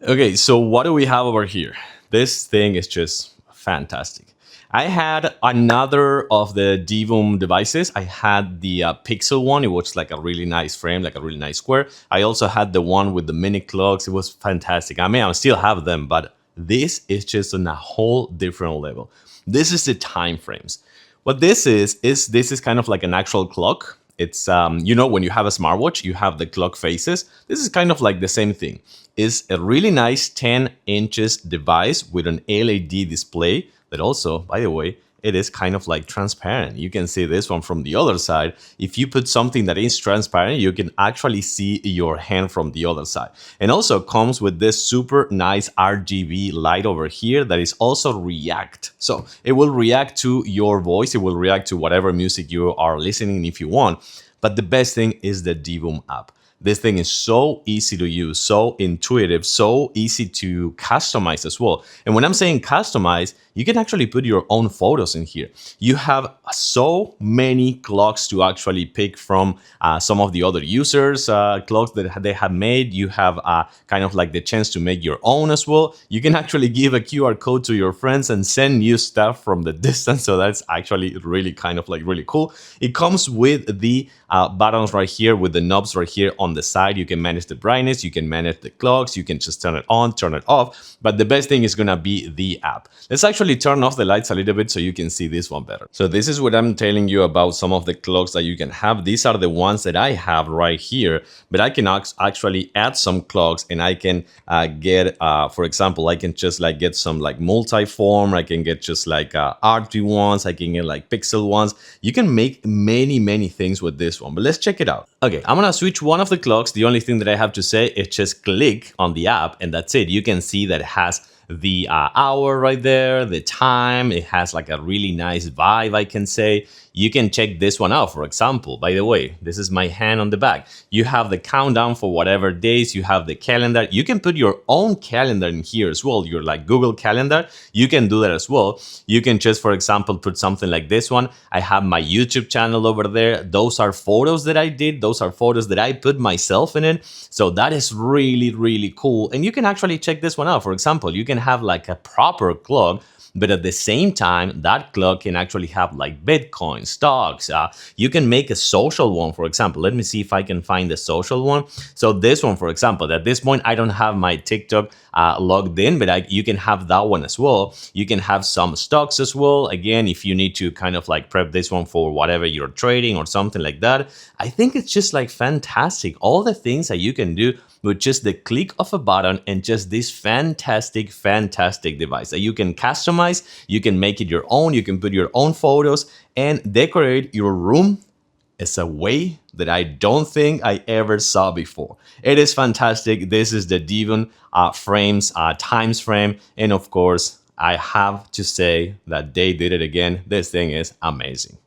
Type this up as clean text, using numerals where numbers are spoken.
Okay, so what do we have over here? This thing is just fantastic. I had another of the Divoom devices. I had the Pixel one. It was like a really nice frame, like a really nice square. I also had the one with the mini clocks. It was fantastic. I mean, I still have them, but this is just on a whole different level. This is the time frames. What this is this is kind of like an actual clock. It's when you have a smartwatch, you have the clock faces. This is kind of like the same thing. It's a really nice 10 inches device with an LED display that also, by the way, it is kind of like transparent. You can see this one from the other side. If you put something that is transparent, you can actually see your hand from the other side. And also comes with this super nice RGB light over here that is also react. So it will react to your voice. It will react to whatever music you are listening if you want. But the best thing is the Divoom app. This thing is so easy to use, so intuitive, so easy to customize as well. And when I'm saying customize, you can actually put your own photos in here. You have so many clocks to actually pick from some of the other users' clocks that they have made. You have kind of like the chance to make your own as well. You can actually give a QR code to your friends and send you stuff from the distance. So that's actually really kind of like really cool. It comes with the buttons right here, with the knobs right here on the side. You can manage the brightness, you can manage the clocks, you can just turn it on, turn it off. But the best thing is gonna be the app. Let's actually turn off the lights a little bit so you can see this one better. So this is what I'm telling you about some of the clocks that you can have. These are the ones that I have right here, but I can actually add some clocks, and I can get, for example, I can just like get some like multi-form. I can get just like arty ones. I can get like pixel ones. You can make many things with this one, but let's check it out. Okay, I'm gonna switch one of the clocks. The only thing that I have to say is just click on the app, and that's it. You can see that it has the hour right there, the time. It has like a really nice vibe, I can say. You can check this one out, for example. By the way, this is my hand on the back. You have the countdown for whatever days. You have the calendar. You can put your own calendar in here as well. Your like Google Calendar. You can do that as well. You can just, for example, put something like this one. I have my YouTube channel over there. Those are photos that I did. Those are photos that I put myself in it. So that is really cool. And you can actually check this one out. For example, you can have like a proper clock, but at the same time, that clock can actually have like Bitcoin, stocks. You can make a social one, for example. Let me see if I can find the social one. So this one, for example, at this point, I don't have my TikTok logged in, but you can have that one as well. You can have some stocks as well. Again, if you need to kind of like prep this one for whatever you're trading or something like that. I think it's just like fantastic. All the things that you can do with just the click of a button and just this fantastic device that you can customize. You can make it your own. You can put your own photos and decorate your room is a way that I don't think I ever saw before. It is fantastic. This is the Divoom Frames Times Frame. And of course, I have to say that they did it again. This thing is amazing.